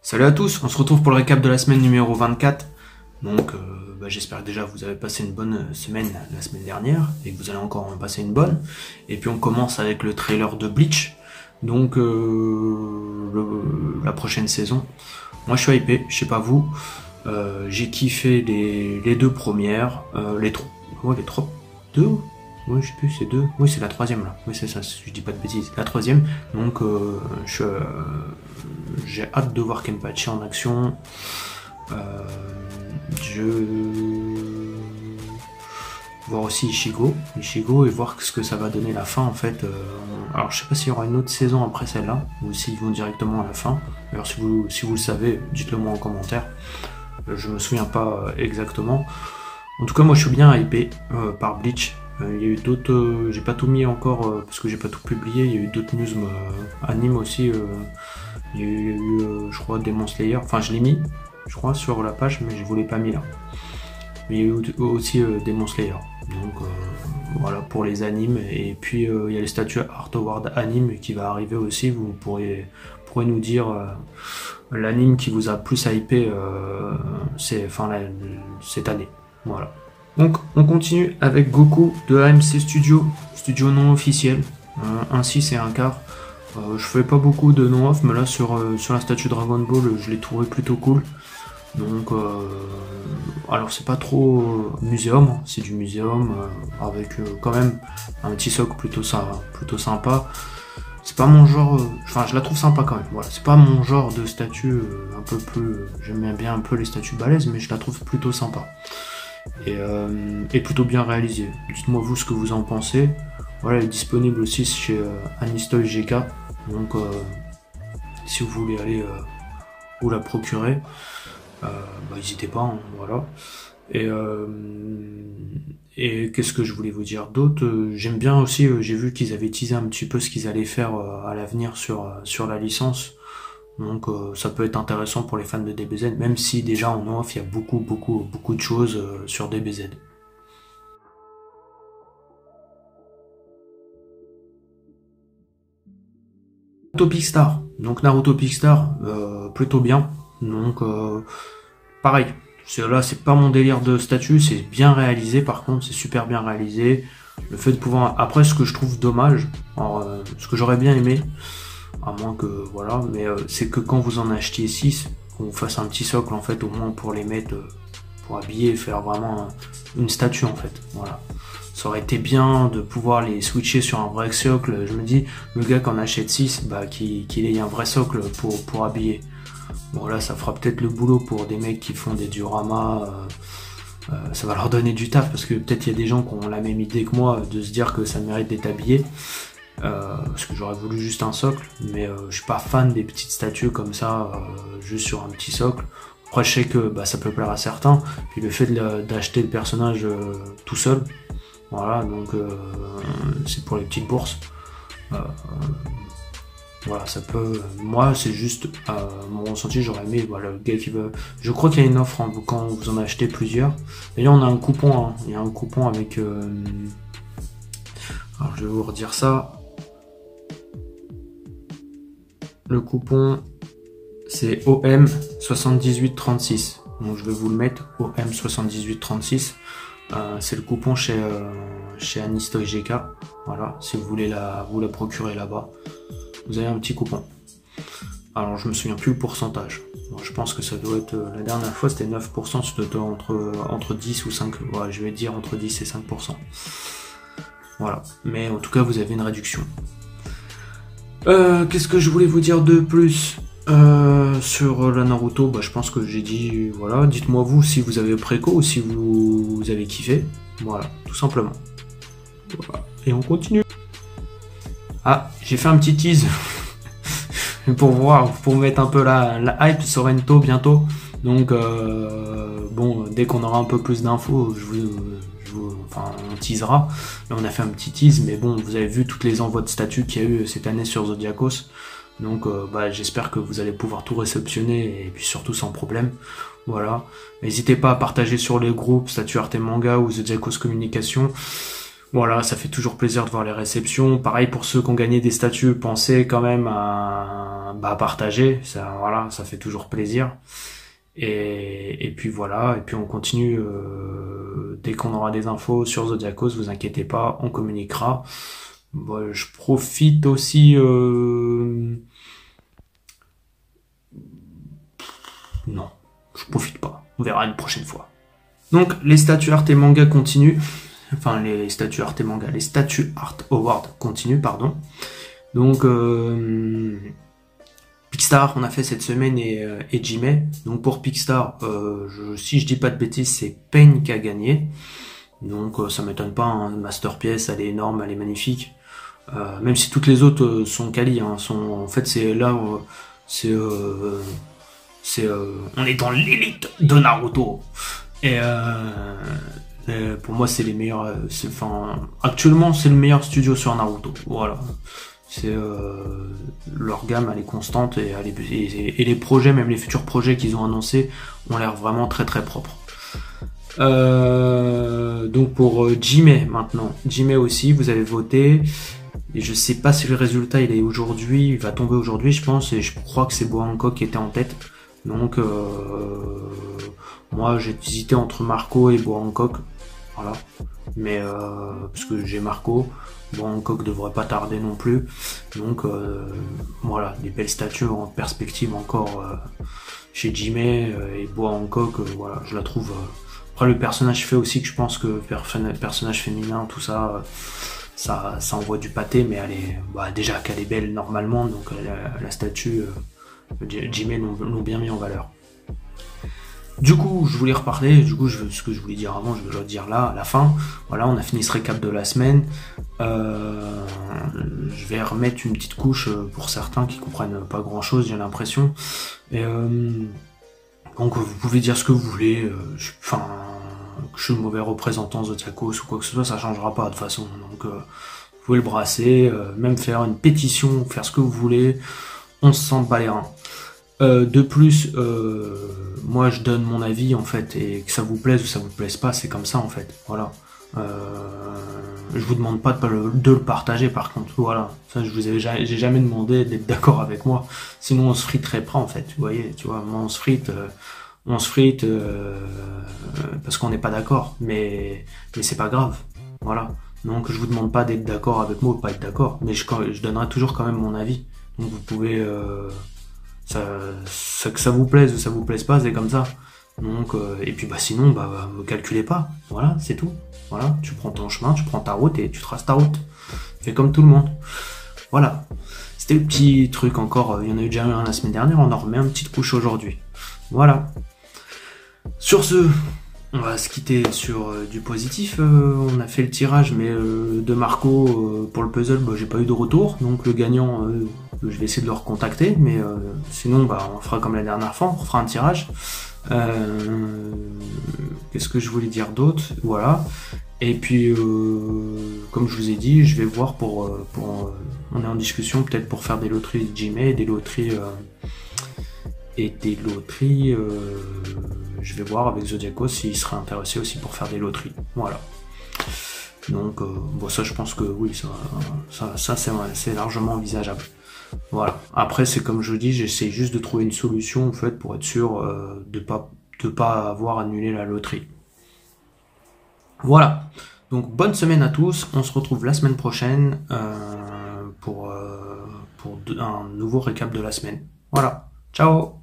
Salut à tous, on se retrouve pour le récap de la semaine numéro 24. Donc j'espère que déjà vous avez passé une bonne semaine la semaine dernière et que vous allez encore en passer une bonne. Et puis on commence avec le trailer de Bleach, donc la prochaine saison. Moi je suis hypé, je sais pas vous. J'ai kiffé les deux premières, les trois, deux. Oui, je sais plus, c'est deux. Oui, c'est la troisième là. Oui, c'est ça, je dis pas de bêtises. La troisième. Donc, j'ai hâte de voir Kenpachi en action. Euh, je voir aussi Ichigo et voir ce que ça va donner la fin en fait. Alors, je sais pas s'il y aura une autre saison après celle-là ou s'ils vont directement à la fin. Alors, si vous le savez, dites-le moi en commentaire. Je me souviens pas exactement. En tout cas, moi, je suis bien hypé par Bleach. Il y a eu d'autres, j'ai pas tout mis encore parce que j'ai pas tout publié. Il y a eu d'autres news anime aussi. Il y a eu, je crois, Demon Slayer. Enfin, je l'ai mis, je crois, sur la page, mais je vous l'ai pas mis là. Mais il y a eu aussi Demon Slayer. Donc voilà pour les animes. Et puis il y a les statues Art Award anime qui va arriver aussi. Vous pourrez nous dire l'anime qui vous a plus hypé cette année. Voilà. Donc on continue avec Goku de AMC Studio, studio non officiel, un 6 et un quart. Je fais pas beaucoup de non-off, mais là sur la statue Dragon Ball, je l'ai trouvé plutôt cool. Donc, alors c'est pas trop muséum, hein, c'est du muséum avec quand même un petit socle plutôt sympa. C'est pas mon genre, enfin je la trouve sympa quand même. Voilà, c'est pas mon genre de statue un peu plus. J'aime bien un peu les statues balèzes, mais je la trouve plutôt sympa. Et plutôt bien réalisé. Dites-moi vous ce que vous en pensez. Voilà, elle est disponible aussi chez Anistoy GK. Donc si vous voulez aller vous la procurer, n'hésitez pas, hein, voilà. Et qu'est-ce que je voulais vous dire d'autre? J'aime bien aussi, j'ai vu qu'ils avaient teasé un petit peu ce qu'ils allaient faire à l'avenir sur la licence. Donc ça peut être intéressant pour les fans de DBZ, même si déjà en off il y a beaucoup de choses sur DBZ. Naruto Pickstar. Donc Naruto Pickstar, plutôt bien. Donc pareil, là c'est pas mon délire de statut, c'est bien réalisé par contre, c'est super bien réalisé. Le fait de pouvoir... Après ce que je trouve dommage, alors, ce que j'aurais bien aimé, à moins que voilà, mais c'est que quand vous en achetiez 6, qu'on vous fasse un petit socle en fait, au moins pour les mettre, pour habiller, faire vraiment une statue en fait, voilà. Ça aurait été bien de pouvoir les switcher sur un vrai socle. Je me dis, le gars qui en achète 6, qu'il ait un vrai socle pour habiller. Bon là ça fera peut-être le boulot pour des mecs qui font des dioramas, ça va leur donner du taf parce que peut-être il y a des gens qui ont la même idée que moi de se dire que ça mérite d'être habillé. Parce que j'aurais voulu juste un socle, mais je suis pas fan des petites statues comme ça, juste sur un petit socle. Après je sais que ça peut plaire à certains, puis le fait d'acheter le personnage tout seul, voilà, donc c'est pour les petites bourses. Voilà, ça peut... Moi c'est juste mon ressenti, j'aurais aimé, voilà, le gars qui veut... Je crois qu'il y a une offre hein, quand vous en achetez plusieurs. D'ailleurs on a un coupon, hein. Il y a un coupon avec... Alors je vais vous redire ça. Le coupon, c'est OM7836. Donc je vais vous le mettre, OM7836. C'est le coupon chez Anistoy GK. Voilà, si vous voulez vous la procurer là-bas, vous avez un petit coupon. Alors je me souviens plus le pourcentage. Donc, je pense que ça doit être... la dernière fois c'était 9%, c'était entre 10 ou 5. Ouais, je vais dire entre 10 et 5%. Voilà, mais en tout cas vous avez une réduction. Qu'est-ce que je voulais vous dire de plus sur la Naruto? Je pense que j'ai dit, voilà, dites-moi vous si vous avez préco ou si vous avez kiffé. Voilà, tout simplement. Voilà. Et on continue. Ah, j'ai fait un petit tease pour mettre un peu la hype Sorrento bientôt. Donc bon, dès qu'on aura un peu plus d'infos, on teasera. Là on a fait un petit tease, mais bon, vous avez vu toutes les envois de statuts qu'il y a eu cette année sur Zodiacos. Donc j'espère que vous allez pouvoir tout réceptionner et puis surtout sans problème. Voilà. N'hésitez pas à partager sur les groupes Statut Arte Manga ou Zodiacos Communication. Voilà, ça fait toujours plaisir de voir les réceptions. Pareil pour ceux qui ont gagné des statuts, pensez quand même à partager. Ça, voilà, ça fait toujours plaisir. Et puis voilà, et puis on continue dès qu'on aura des infos sur Zodiacos, vous inquiétez pas, on communiquera. Bon, je profite aussi. Non, je profite pas. On verra une prochaine fois. Donc les statuts art et manga continuent. Enfin les statuts art et manga, les statuts art award continuent, pardon. Donc Picstar, on a fait cette semaine et Jimé. Donc pour Picstar, si je dis pas de bêtises, c'est Pain qui a gagné. Donc ça m'étonne pas, hein, Masterpiece, elle est énorme, elle est magnifique. Même si toutes les autres sont quali, hein, en fait c'est là, on est dans l'élite de Naruto. Et pour moi c'est les meilleurs, actuellement c'est le meilleur studio sur Naruto. Voilà. C'est leur gamme elle est constante et les projets, même les futurs projets qu'ils ont annoncés, ont l'air vraiment très très propres. Donc pour Jimé maintenant, Jimé aussi, vous avez voté. Et je sais pas si le résultat il est aujourd'hui, il va tomber aujourd'hui je pense, et je crois que c'est Boa Hancock qui était en tête. Donc moi j'ai hésité entre Marco et Boa Hancock, voilà. Mais parce que j'ai Marco, Boa Hancock devrait pas tarder non plus. Donc voilà, des belles statues en perspective encore chez Jimé et Boa Hancock, voilà, je la trouve. Après le personnage fait aussi que je pense que personnage féminin, tout ça. Ça envoie du pâté, mais elle est déjà qu'elle est belle normalement, donc la statue Jimé l'ont bien mis en valeur. Du coup, je voulais reparler, ce que je voulais dire avant, je vais le dire là, à la fin. Voilà, on a fini ce récap de la semaine. Je vais remettre une petite couche pour certains qui comprennent pas grand chose, j'ai l'impression. Et donc vous pouvez dire ce que vous voulez, que je suis le mauvais représentant Zodiacos ou quoi que ce soit, ça changera pas de toute façon. Donc vous pouvez le brasser, même faire une pétition, faire ce que vous voulez, on se sent pas les reins. De plus, moi je donne mon avis en fait, et que ça vous plaise ou ça vous plaise pas, c'est comme ça en fait. Voilà. Je vous demande pas de le partager par contre. Voilà. Ça j'ai jamais demandé d'être d'accord avec moi. Sinon on se friterait pas en fait. Vous voyez, tu vois, moi on se frite. Parce qu'on n'est pas d'accord, mais c'est pas grave, voilà. Donc je vous demande pas d'être d'accord avec moi ou pas être d'accord, mais je donnerai toujours quand même mon avis. Donc vous pouvez, que ça vous plaise ou ça vous plaise pas, c'est comme ça. Donc et puis sinon me calculez pas, voilà, c'est tout. Voilà, tu prends ton chemin, tu prends ta route et tu traces ta route. Fais comme tout le monde. Voilà. C'était le petit truc encore, il y en a eu déjà un la semaine dernière, on en remet une petite couche aujourd'hui. Voilà. Sur ce, on va se quitter sur du positif. On a fait le tirage, mais de Marco pour le puzzle, j'ai pas eu de retour. Donc le gagnant, je vais essayer de le recontacter, mais sinon, on fera comme la dernière fois, on refera un tirage. Qu'est-ce que je voulais dire d'autre? Voilà. Et puis, comme je vous ai dit, je vais voir on est en discussion peut-être pour faire des loteries de Jimé, des loteries. Je vais voir avec Zodiacos s'il serait intéressé aussi pour faire des loteries. Voilà. Donc, ça, je pense que oui, ça c'est largement envisageable. Voilà. Après, c'est comme je dis, j'essaie juste de trouver une solution en fait pour être sûr de pas avoir annulé la loterie. Voilà. Donc, bonne semaine à tous. On se retrouve la semaine prochaine pour un nouveau récap de la semaine. Voilà. Ciao.